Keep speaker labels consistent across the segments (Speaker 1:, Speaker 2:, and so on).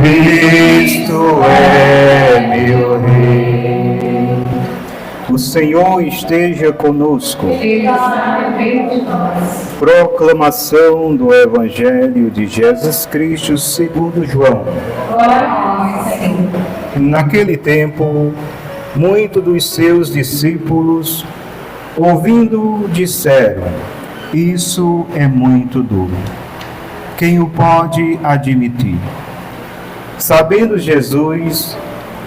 Speaker 1: Cristo é meu Rei. O Senhor esteja conosco. Proclamação do Evangelho de Jesus Cristo segundo João. Naquele tempo, muitos dos seus discípulos, ouvindo, disseram: isso é muito duro. Quem o pode admitir? Sabendo Jesus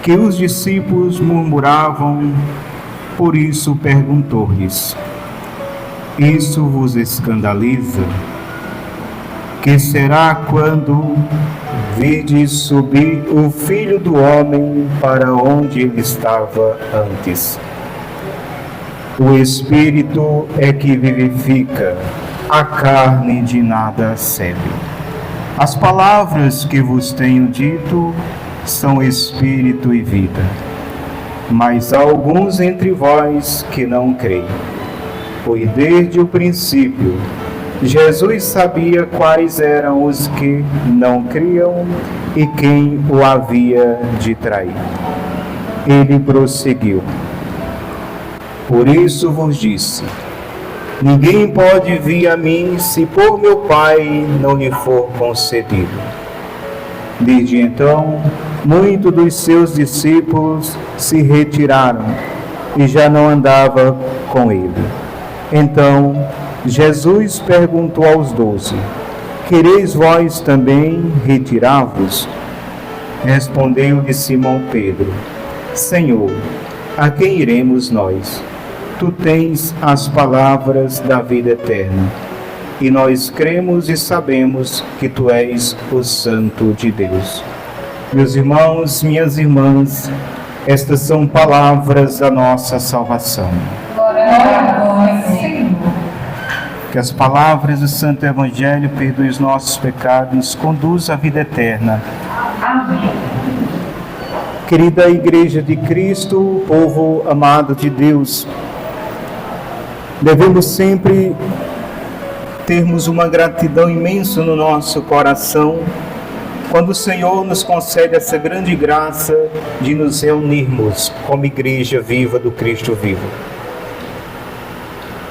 Speaker 1: que os discípulos murmuravam, por isso perguntou-lhes: isso vos escandaliza? Que será quando virdes subir o Filho do Homem para onde ele estava antes? O Espírito é que vivifica, a carne de nada serve. As palavras que vos tenho dito são espírito e vida. Mas há alguns entre vós que não creem. Pois desde o princípio, Jesus sabia quais eram os que não criam e quem o havia de trair. Ele prosseguiu: por isso vos disse, ninguém pode vir a mim se por meu Pai não lhe for concedido. Desde então, muitos dos seus discípulos se retiraram e já não andava com ele. Então, Jesus perguntou aos 12: quereis vós também retirar-vos? Respondeu-lhe Simão Pedro: Senhor, a quem iremos nós? Tu tens as palavras da vida eterna, e nós cremos e sabemos que Tu és o Santo de Deus. Meus irmãos, minhas irmãs, estas são palavras da nossa salvação.
Speaker 2: Glória a vós, Senhor.
Speaker 1: Que as palavras do Santo Evangelho perdoem os nossos pecados, conduz à vida eterna.
Speaker 2: Amém.
Speaker 1: Querida Igreja de Cristo, povo amado de Deus, devemos sempre termos uma gratidão imensa no nosso coração quando o Senhor nos concede essa grande graça de nos reunirmos como Igreja viva do Cristo vivo.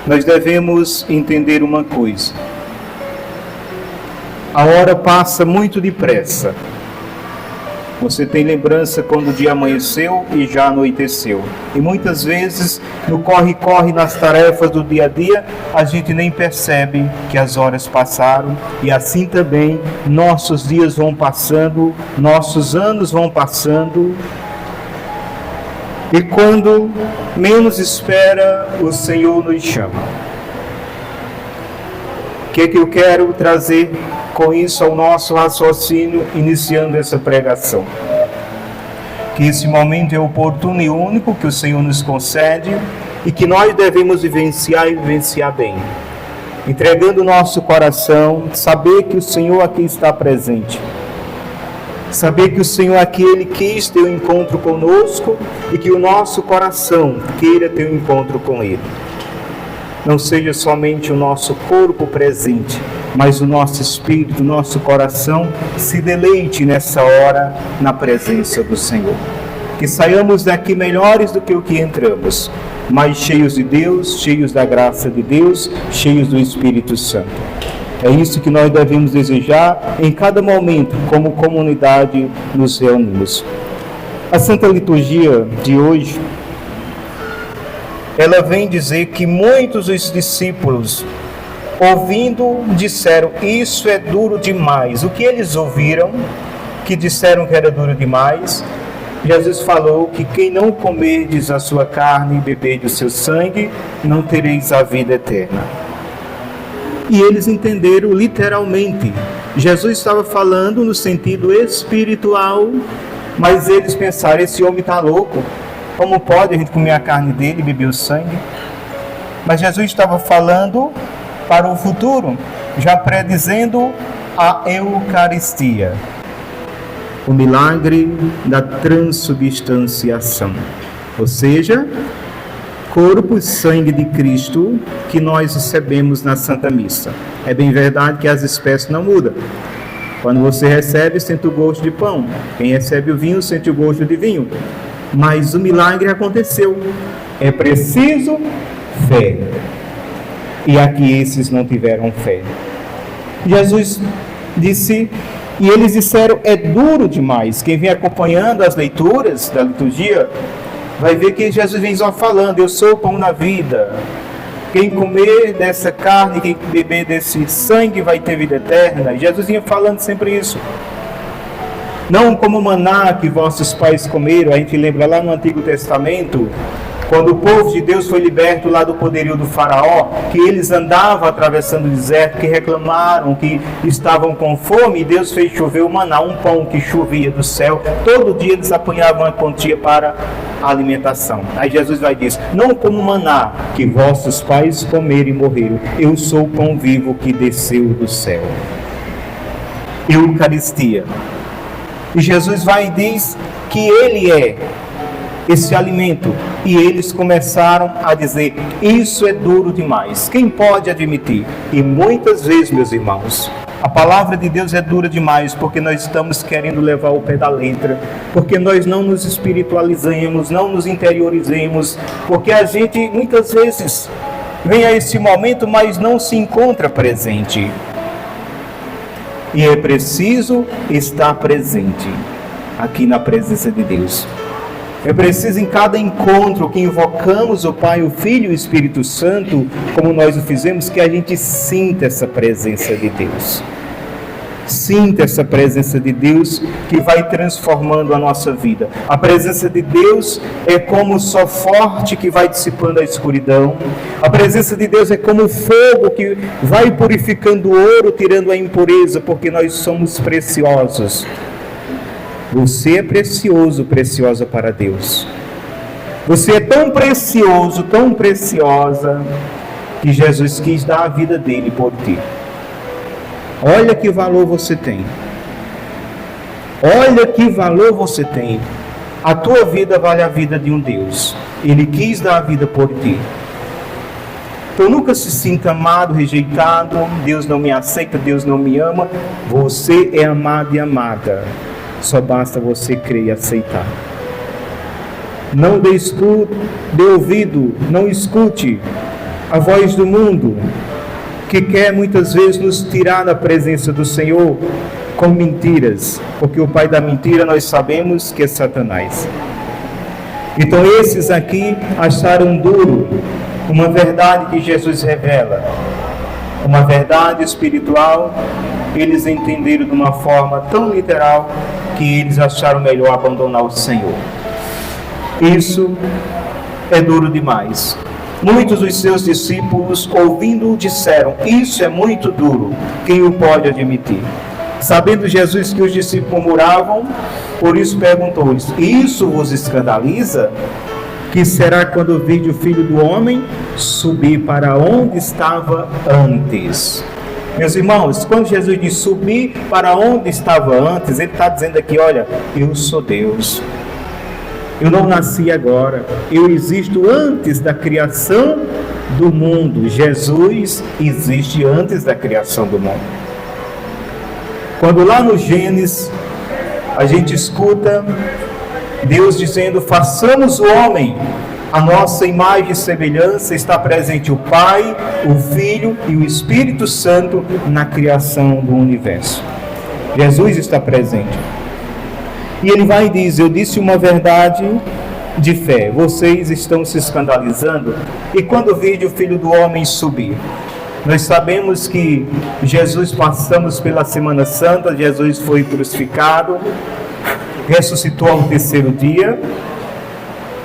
Speaker 1: Nós devemos entender uma coisa: a hora passa muito depressa. Você tem lembrança quando o dia amanheceu e já anoiteceu. E muitas vezes, no corre-corre nas tarefas do dia a dia, a gente nem percebe que as horas passaram. E assim também, nossos dias vão passando, nossos anos vão passando. E quando menos espera, o Senhor nos chama. O que eu quero trazer com isso ao nosso raciocínio, iniciando essa pregação? Que esse momento é oportuno e único que o Senhor nos concede e que nós devemos vivenciar e vivenciar bem. Entregando o nosso coração, saber que o Senhor aqui está presente. Saber que o Senhor aqui, Ele quis ter um encontro conosco e que o nosso coração queira ter um encontro com Ele. Não seja somente o nosso corpo presente, mas o nosso espírito, o nosso coração se deleite nessa hora na presença do Senhor. Que saiamos daqui melhores do que o que entramos, mas cheios de Deus, cheios da graça de Deus, cheios do Espírito Santo. É isso que nós devemos desejar em cada momento, como comunidade nos reunimos. A Santa Liturgia de hoje, ela vem dizer que muitos dos discípulos, ouvindo, disseram: isso é duro demais. O que eles ouviram, que disseram que era duro demais, Jesus falou que quem não comerdes a sua carne e beberdes o seu sangue, não tereis a vida eterna. E eles entenderam literalmente. Jesus estava falando no sentido espiritual, mas eles pensaram: esse homem está louco. Como pode a gente comer a carne dele e beber o sangue? Mas Jesus estava falando para o futuro, já predizendo a Eucaristia, o milagre da transubstanciação, ou seja, corpo e sangue de Cristo que nós recebemos na Santa Missa. É bem verdade que as espécies não mudam. Quando você recebe, sente o gosto de pão. Quem recebe o vinho, sente o gosto de vinho. Mas o milagre aconteceu. É preciso fé. E aqui esses não tiveram fé. Jesus disse, e eles disseram: é duro demais. Quem vem acompanhando as leituras da liturgia vai ver que Jesus vem só falando: eu sou o pão da vida. Quem comer dessa carne, quem beber desse sangue vai ter vida eterna. E Jesus vinha falando sempre isso. Não como o maná que vossos pais comeram. A gente lembra lá no Antigo Testamento, quando o povo de Deus foi liberto lá do poderio do faraó, que eles andavam atravessando o deserto, que reclamaram que estavam com fome, e Deus fez chover o maná, um pão que chovia do céu. Todo dia eles apanhavam uma quantia para a alimentação. Aí Jesus vai dizer: não como o maná que vossos pais comeram e morreram, eu sou o pão vivo que desceu do céu. Eucaristia. E Jesus vai e diz que Ele é esse alimento. E eles começaram a dizer: isso é duro demais. Quem pode admitir? E muitas vezes, meus irmãos, a palavra de Deus é dura demais, porque nós estamos querendo levar o pé da letra, porque nós não nos espiritualizamos, não nos interiorizemos, porque a gente muitas vezes vem a esse momento, mas não se encontra presente. E é preciso estar presente aqui na presença de Deus. É preciso em cada encontro que invocamos o Pai, o Filho e o Espírito Santo, como nós o fizemos, que a gente sinta essa presença de Deus. Sinta essa presença de Deus que vai transformando a nossa vida. A presença de Deus é como o sol forte que vai dissipando a escuridão. A presença de Deus é como o fogo que vai purificando o ouro, tirando a impureza, porque nós somos preciosos. Você é precioso, preciosa para Deus. Você é tão precioso, tão preciosa, que Jesus quis dar a vida dele por ti. Olha que valor você tem. Olha que valor você tem. A tua vida vale a vida de um Deus. Ele quis dar a vida por ti. Então nunca se sinta amado, rejeitado. Deus não me aceita, Deus não me ama. Você é amado e amada. Só basta você crer e aceitar. Não dê ouvido, não escute a voz do mundo, que quer muitas vezes nos tirar da presença do Senhor com mentiras, porque o pai da mentira nós sabemos que é Satanás. Então esses aqui acharam duro uma verdade que Jesus revela, uma verdade espiritual. Eles entenderam de uma forma tão literal que eles acharam melhor abandonar o Senhor. Isso é duro demais. Muitos dos seus discípulos, ouvindo-o, disseram: isso é muito duro, quem o pode admitir? Sabendo Jesus que os discípulos murmuravam, por isso perguntou-lhes: isso vos escandaliza? Que será quando vide o Filho do Homem subir para onde estava antes? Meus irmãos, quando Jesus diz subir para onde estava antes, Ele está dizendo aqui: olha, eu sou Deus. Eu não nasci agora, eu existo antes da criação do mundo. Jesus existe antes da criação do mundo. Quando lá no Gênesis a gente escuta Deus dizendo: façamos o homem a nossa imagem e semelhança, está presente o Pai, o Filho e o Espírito Santo na criação do universo. Jesus está presente. E ele vai e diz: eu disse uma verdade de fé, vocês estão se escandalizando. E quando vide o Filho do Homem subir, nós sabemos que Jesus, passamos pela Semana Santa, Jesus foi crucificado, ressuscitou ao terceiro dia,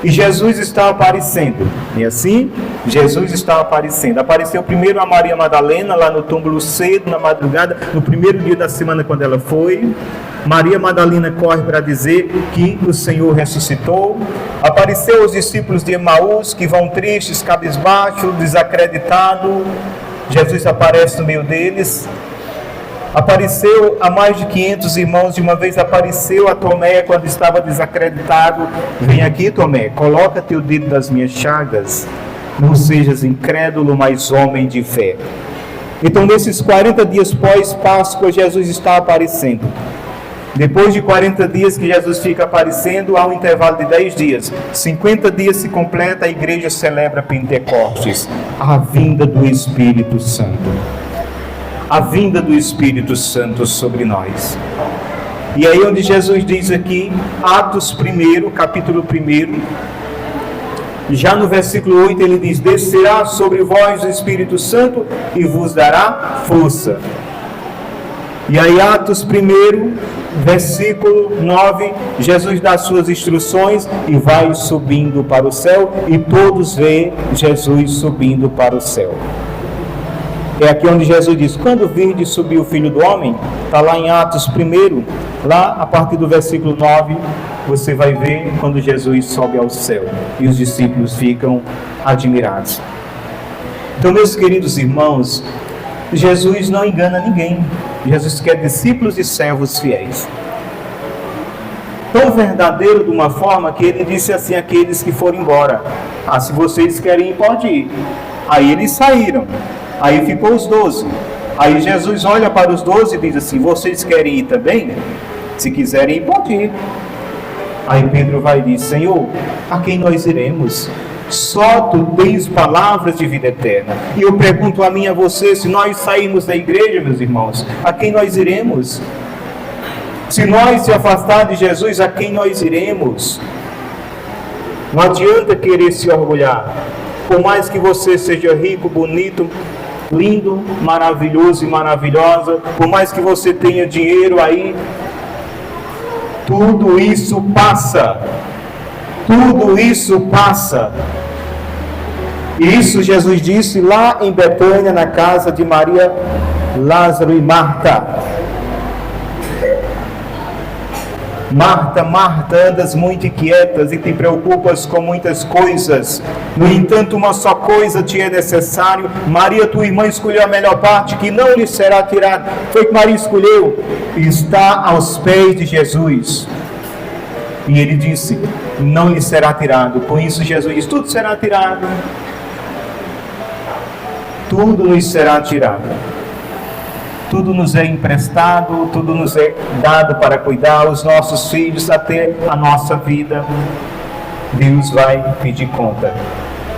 Speaker 1: e Jesus está aparecendo. E assim, Jesus está aparecendo. Apareceu primeiro a Maria Madalena, lá no túmulo cedo, na madrugada, no primeiro dia da semana, quando ela foi. Maria Madalena corre para dizer que o Senhor ressuscitou. Apareceu aos discípulos de Emaús, que vão tristes, cabisbaixo, desacreditado. Jesus aparece no meio deles. Apareceu a mais de 500 irmãos de uma vez. Apareceu a Tomé quando estava desacreditado. Vem aqui, Tomé, coloca teu dedo nas minhas chagas. Não sejas incrédulo, mas homem de fé. Então, nesses 40 dias pós-Páscoa, Jesus está aparecendo. Depois de 40 dias que Jesus fica aparecendo, há um intervalo de 10 dias. 50 dias se completa, a igreja celebra Pentecostes, a vinda do Espírito Santo. A vinda do Espírito Santo sobre nós. E aí onde Jesus diz aqui, Atos 1, capítulo 1, já no versículo 8 ele diz: descerá sobre vós o Espírito Santo e vos dará força. E aí Atos 1, versículo 9, Jesus dá suas instruções e vai subindo para o céu, e todos veem Jesus subindo para o céu. É aqui onde Jesus diz: quando virdes subir o Filho do Homem, está lá em Atos 1, lá a partir do versículo 9, você vai ver quando Jesus sobe ao céu, e os discípulos ficam admirados. Então, meus queridos irmãos, Jesus não engana ninguém. Jesus quer discípulos e servos fiéis. Tão verdadeiro de uma forma que ele disse assim àqueles que foram embora: se vocês querem ir, pode ir. Aí eles saíram. Aí ficou os 12. Aí Jesus olha para os 12 e diz assim: vocês querem ir também? Se quiserem ir, pode ir. Aí Pedro vai e diz: Senhor, a quem nós iremos? Só tu tens palavras de vida eterna. E eu pergunto a mim e a você: se nós sairmos da igreja, meus irmãos, a quem nós iremos? Se nós se afastar de Jesus, a quem nós iremos? Não adianta querer se orgulhar. Por mais que você seja rico, bonito, lindo, maravilhoso e maravilhosa, por mais que você tenha dinheiro aí, tudo isso passa. Tudo isso passa. E isso Jesus disse lá em Betânia, na casa de Maria, Lázaro e Marta. Marta, Marta, andas muito inquietas e te preocupas com muitas coisas. No entanto, uma só coisa te é necessário. Maria, tua irmã, escolheu a melhor parte, que não lhe será tirada. Foi que Maria escolheu. Está aos pés de Jesus. E ele disse: não lhe será tirado. Com isso Jesus diz: tudo será tirado. Tudo nos será tirado. Tudo nos é emprestado, tudo nos é dado para cuidar, os nossos filhos, até a nossa vida. Deus vai pedir conta.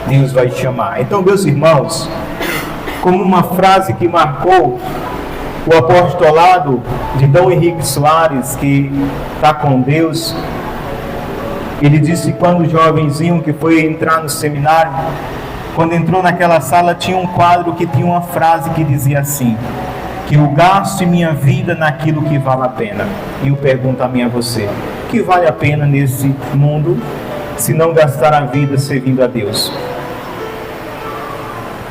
Speaker 1: Deus vai chamar. Então, meus irmãos, como uma frase que marcou o apostolado de Dom Henrique Soares, que está com Deus, ele disse que quando o jovenzinho que foi entrar no seminário, quando entrou naquela sala, tinha um quadro que tinha uma frase que dizia assim: que eu gaste minha vida naquilo que vale a pena. E eu pergunto a mim e a você: o que vale a pena nesse mundo, se não gastar a vida servindo a Deus?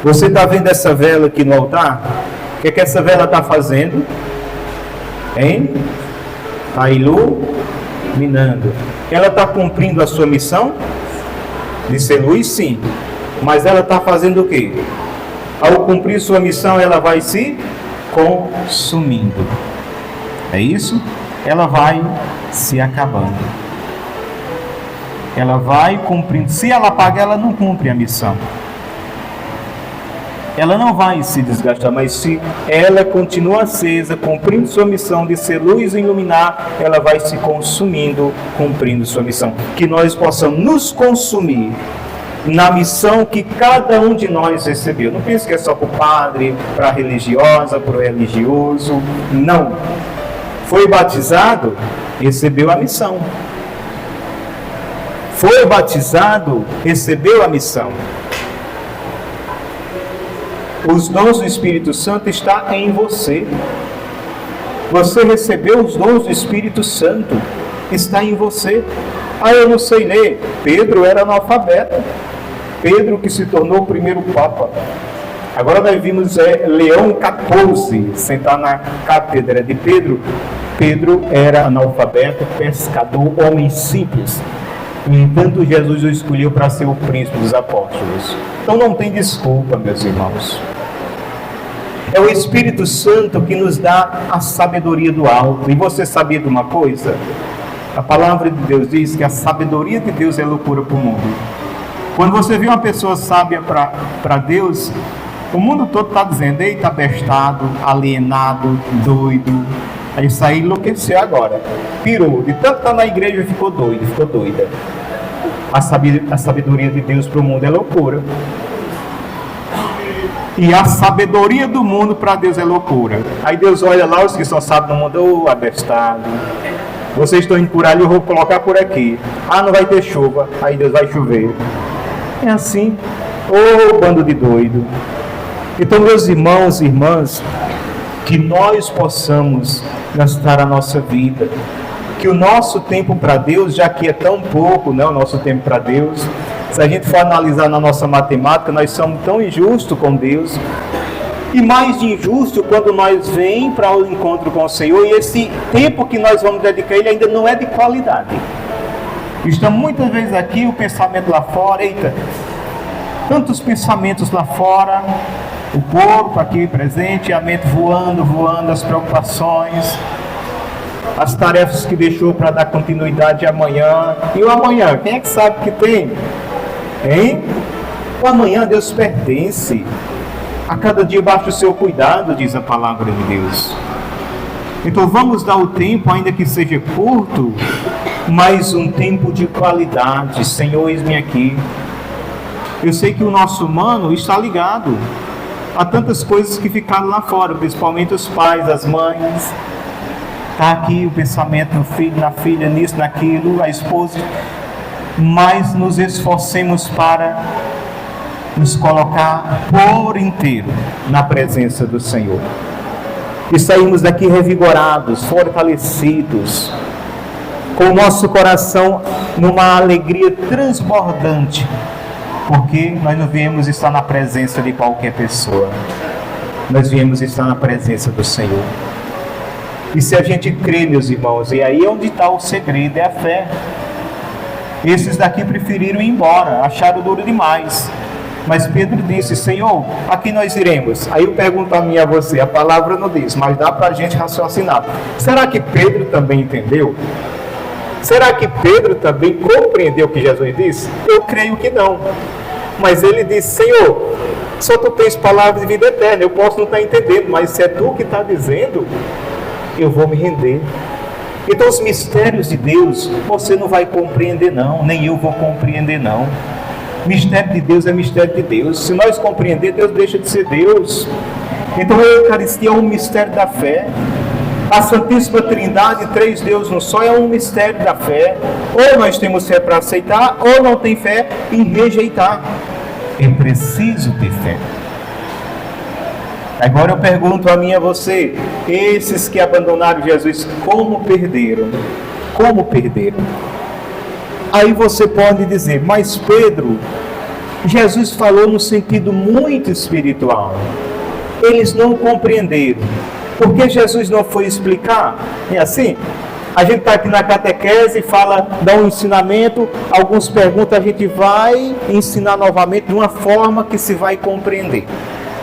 Speaker 1: Você está vendo essa vela aqui no altar? O que essa vela está fazendo? Hein? Está iluminando. Ela está cumprindo a sua missão de ser luz? Sim. Mas ela está fazendo o quê? Ao cumprir sua missão, ela vai se consumindo. É isso? Ela vai se acabando. Ela vai cumprindo. Se ela apagar, ela não cumpre a missão. Ela não vai se desgastar, mas se ela continua acesa, cumprindo sua missão de ser luz e iluminar, ela vai se consumindo, cumprindo sua missão. Que nós possamos nos consumir na missão que cada um de nós recebeu. Não pense que é só para o padre, para a religiosa, para o religioso. Não. Foi batizado? recebeu a missão. Foi batizado, recebeu a missão. Os dons do Espírito Santo estão em você. Você recebeu os dons do Espírito Santo, está em você. Eu não sei ler. Pedro era analfabeto. Pedro que se tornou o primeiro Papa. Agora nós vimos Leão XIV sentar na cátedra de Pedro. Pedro era analfabeto, pescador, homem simples. No entanto, Jesus o escolheu para ser o príncipe dos apóstolos. Então não tem desculpa, meus irmãos. É o Espírito Santo que nos dá a sabedoria do alto. E você sabia de uma coisa? A palavra de Deus diz que a sabedoria de Deus é loucura para o mundo. Quando você vê uma pessoa sábia para Deus, o mundo todo está dizendo: eita, abestado, alienado, doido. Aí isso aí enlouqueceu agora. Pirou. De tanto estar na igreja, ficou doido, ficou doida. A sabedoria de Deus para o mundo é loucura. E a sabedoria do mundo para Deus é loucura. Aí Deus olha lá, os que só sabem no mundo: abestado. Vocês estão indo por ali, eu vou colocar por aqui. Não vai ter chuva. Aí Deus vai chover. É assim. Bando de doido. Então, meus irmãos e irmãs, que nós possamos gastar a nossa vida, que o nosso tempo para Deus, já que é tão pouco, né, o nosso tempo para Deus, se a gente for analisar na nossa matemática, nós somos tão injustos com Deus, e mais de injusto quando nós vemos para o encontro com o Senhor, e esse tempo que nós vamos dedicar a Ele ainda não é de qualidade. Estamos muitas vezes aqui, o pensamento lá fora, eita, tantos pensamentos lá fora, o corpo aqui presente, a mente voando, as preocupações, as tarefas que deixou para dar continuidade amanhã. E o amanhã, quem é que sabe que tem? Hein? O amanhã Deus pertence. A cada dia baixa o seu cuidado, diz a palavra de Deus. Então vamos dar o tempo, ainda que seja curto, mas um tempo de qualidade. Senhor, eis-me aqui. Eu sei que o nosso humano está ligado a tantas coisas que ficaram lá fora, principalmente os pais, as mães. Está aqui o pensamento no filho, na filha, nisso, naquilo, a esposa. Mas nos esforcemos para nos colocar por inteiro na presença do Senhor. E saímos daqui revigorados, fortalecidos, com o nosso coração numa alegria transbordante, porque nós não viemos estar na presença de qualquer pessoa, nós viemos estar na presença do Senhor. E se a gente crê, meus irmãos, e aí é onde está o segredo, é a fé. Esses daqui preferiram ir embora, acharam duro demais. Mas Pedro disse: Senhor, a quem nós iremos? Aí eu pergunto a mim e a você, a palavra não diz, mas dá para a gente raciocinar. Será que Pedro também entendeu? Será que Pedro também compreendeu o que Jesus disse? Eu creio que não. Mas ele disse: Senhor, só tu tens palavras de vida eterna, eu posso não estar entendendo, mas se é tu que está dizendo, eu vou me render. Então os mistérios de Deus, você não vai compreender não, nem eu vou compreender não. Mistério de Deus é mistério de Deus. Se nós compreender, Deus deixa de ser Deus. Então a Eucaristia é um mistério da fé. A Santíssima Trindade, três deuses no só, é um mistério da fé. Ou nós temos fé para aceitar, ou não tem fé em rejeitar. É preciso ter fé. Agora eu pergunto a mim e a você, esses que abandonaram Jesus, como perderam? Como perderam? Aí você pode dizer: mas Pedro, Jesus falou no sentido muito espiritual. Eles não compreenderam. Por que Jesus não foi explicar? É assim? A gente está aqui na catequese, dá um ensinamento, alguns perguntam, a gente vai ensinar novamente de uma forma que se vai compreender.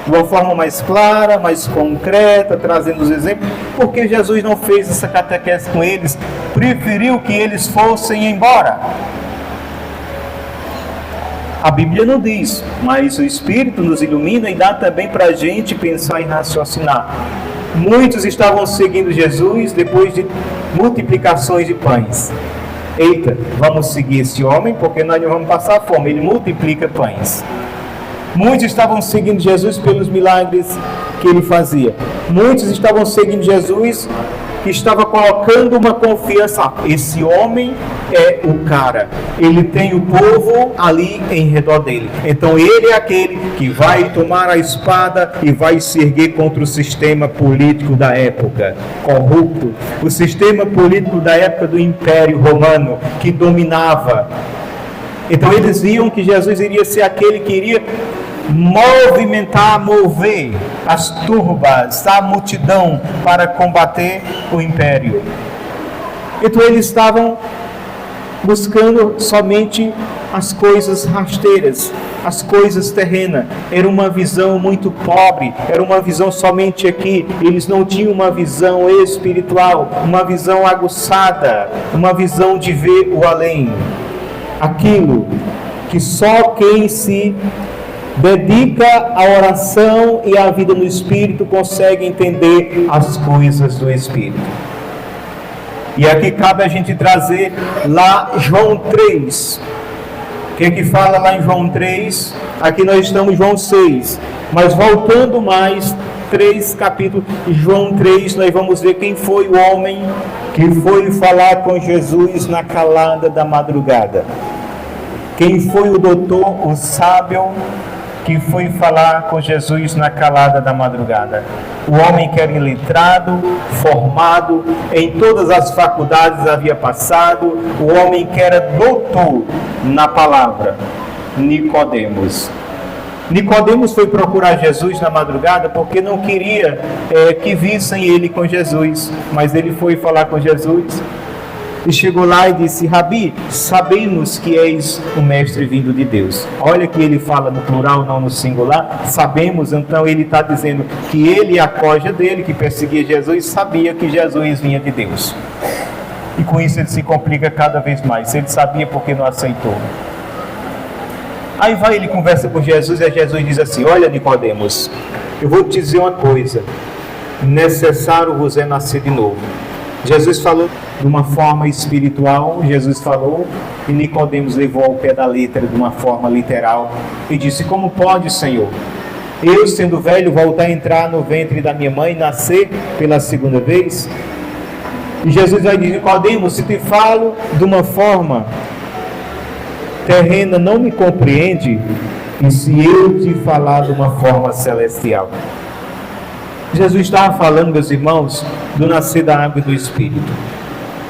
Speaker 1: De uma forma mais clara, mais concreta, trazendo os exemplos. Por que Jesus não fez essa catequese com eles? Preferiu que eles fossem embora. A Bíblia não diz, mas o Espírito nos ilumina e dá também para a gente pensar e raciocinar. Muitos estavam seguindo Jesus depois de multiplicações de pães. Eita, vamos seguir esse homem porque nós não vamos passar fome, ele multiplica pães. Muitos estavam seguindo Jesus pelos milagres que ele fazia. Muitos estavam seguindo Jesus que estava colocando uma confiança. Esse homem é o cara. Ele tem o povo ali em redor dele. Então ele é aquele que vai tomar a espada e vai se erguer contra o sistema político da época, corrupto. O sistema político da época do Império Romano, que dominava. Então eles viam que Jesus iria ser aquele que iria mover as turbas, a multidão para combater o império. Então eles estavam buscando somente as coisas rasteiras, as coisas terrenas. Era uma visão muito pobre, era uma visão somente aqui. Eles não tinham uma visão espiritual, uma visão aguçada, uma visão de ver o além. Aquilo que só quem se dedica à oração e à vida no Espírito consegue entender as coisas do Espírito. E aqui cabe a gente trazer lá João 3. O que fala lá em João 3? Aqui nós estamos em João 6. Mas voltando mais 3 capítulos, João 3, nós vamos ver quem foi o homem que foi falar com Jesus na calada da madrugada. Quem foi o doutor, o sábio, que foi falar com Jesus na calada da madrugada? O homem que era iletrado, formado, em todas as faculdades havia passado, o homem que era doutor na palavra, Nicodemos. Nicodemos foi procurar Jesus na madrugada porque não queria que vissem ele com Jesus, mas ele foi falar com Jesus. E chegou lá e disse: Rabi, sabemos que és o mestre vindo de Deus. Olha que ele fala no plural, não no singular. Sabemos, então ele está dizendo que ele e a coja dele, que perseguia Jesus, sabia que Jesus vinha de Deus. E com isso ele se complica cada vez mais. Ele sabia porque não aceitou. Aí vai, ele conversa com Jesus e Jesus diz assim: olha, Nicodemos, eu vou te dizer uma coisa. Necessário vos é nascer de novo. Jesus falou de uma forma espiritual, Jesus falou, e Nicodemos levou ao pé da letra de uma forma literal e disse: como pode, Senhor, eu sendo velho voltar a entrar no ventre da minha mãe e nascer pela segunda vez? E Jesus vai dizer: Nicodemos, se te falo de uma forma terrena, não me compreende, e se eu te falar de uma forma celestial? Jesus estava falando, meus irmãos, do nascer da água e do Espírito.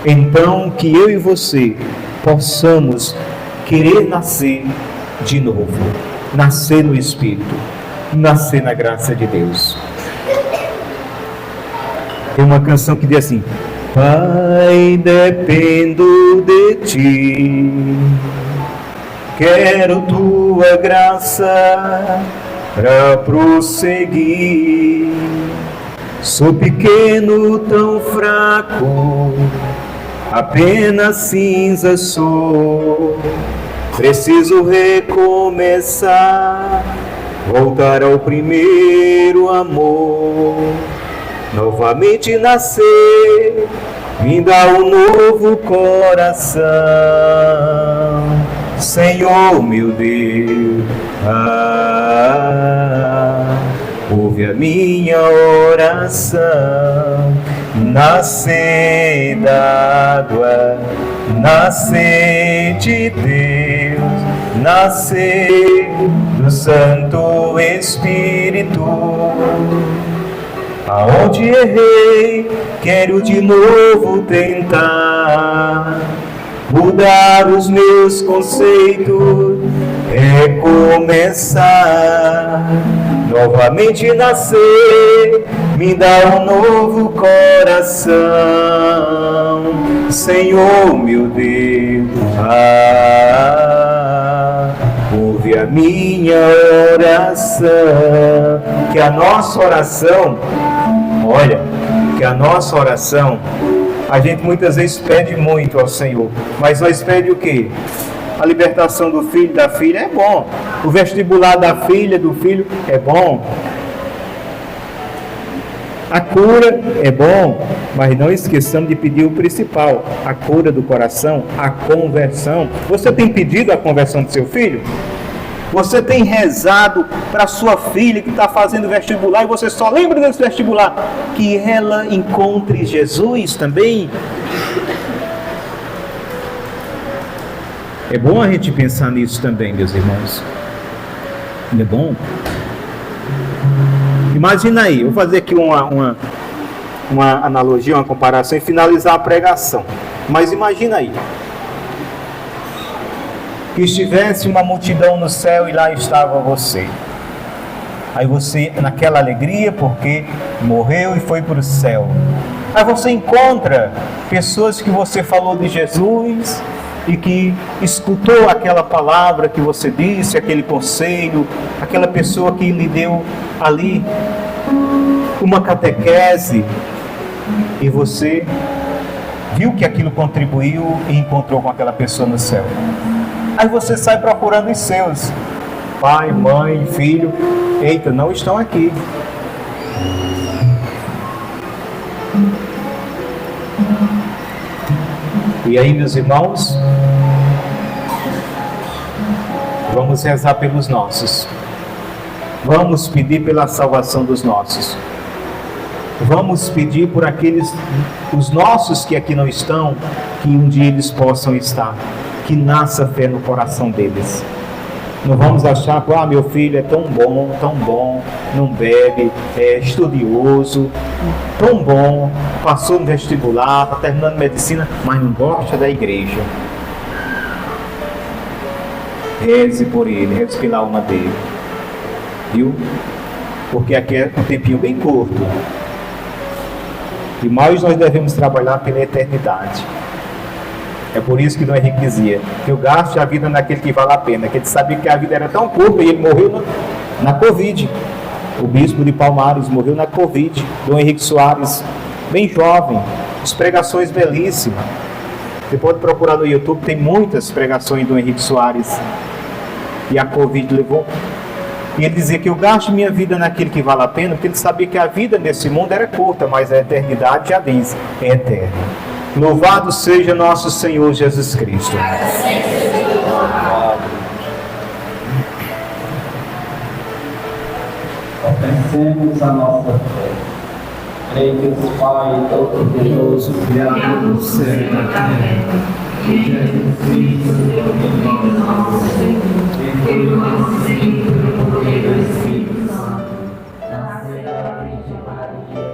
Speaker 1: Então, que eu e você possamos querer nascer de novo, nascer no Espírito, nascer na graça de Deus. Tem uma canção que diz assim: Pai, dependo de Ti, quero Tua graça para prosseguir. Sou pequeno, tão fraco, apenas cinza sou. Preciso recomeçar, voltar ao primeiro amor. Novamente nascer, me dá um novo coração. Senhor meu Deus, ouve a minha oração. Nascer d'água, nascer de Deus, nascer do Santo Espírito. Aonde errei, quero de novo tentar mudar os meus conceitos, recomeçar, novamente nascer, me dá um novo coração. Senhor meu Deus, ouve a minha oração. Que a nossa oração, olha, que a nossa oração, a gente muitas vezes pede muito ao Senhor, mas nós pedimos o quê? A libertação do filho, da filha é bom. O vestibular da filha, do filho é bom. A cura é bom, mas não esqueçamos de pedir o principal, a cura do coração, a conversão. Você tem pedido a conversão do seu filho? Você tem rezado para sua filha que está fazendo vestibular e você só lembra desse vestibular, que ela encontre Jesus também? É bom a gente pensar nisso também, meus irmãos. Não é bom? Imagina aí, eu vou fazer aqui uma analogia, uma comparação e finalizar a pregação. Mas imagina aí, que estivesse uma multidão no céu e lá estava você. Aí você, naquela alegria, porque morreu e foi para o céu. Aí você encontra pessoas que você falou de Jesus e que escutou aquela palavra que você disse, aquele conselho, aquela pessoa que lhe deu ali uma catequese, e você viu que aquilo contribuiu e encontrou com aquela pessoa no céu. Aí você sai procurando os seus, pai, mãe, filho, eita, não estão aqui. E aí, meus irmãos, vamos rezar pelos nossos. Vamos pedir pela salvação dos nossos. Vamos pedir por aqueles, os nossos que aqui não estão, que um dia eles possam estar. Que nasça fé no coração deles. Não vamos achar que meu filho é tão bom, não bebe, é estudioso, tão bom, passou no vestibular, está terminando medicina, mas não gosta da igreja. Reze por ele, reze pela alma dele. Viu? Porque aqui é um tempinho bem curto. E mais nós devemos trabalhar pela eternidade. É por isso que Dom Henrique dizia que eu gasto a vida naquele que vale a pena, que ele sabia que a vida era tão curta e ele morreu na Covid. O bispo de Palmares morreu na Covid. Dom Henrique Soares, bem jovem, as pregações belíssimas. Você pode procurar no YouTube, tem muitas pregações de Dom Henrique Soares. E a Covid levou. E ele dizia que eu gasto minha vida naquele que vale a pena, porque ele sabia que a vida nesse mundo era curta, mas a eternidade, já diz, é eterna. Louvado seja nosso Senhor Jesus Cristo.
Speaker 3: Oferecemos a nossa fé. Creio que o Pai Todo-Poderoso, Criador do céu e da terra, que Jesus Cristo, nosso Senhor, perdoe nosso Senhor pelo poder do Espírito Santo, nascerá da Virgem Maria,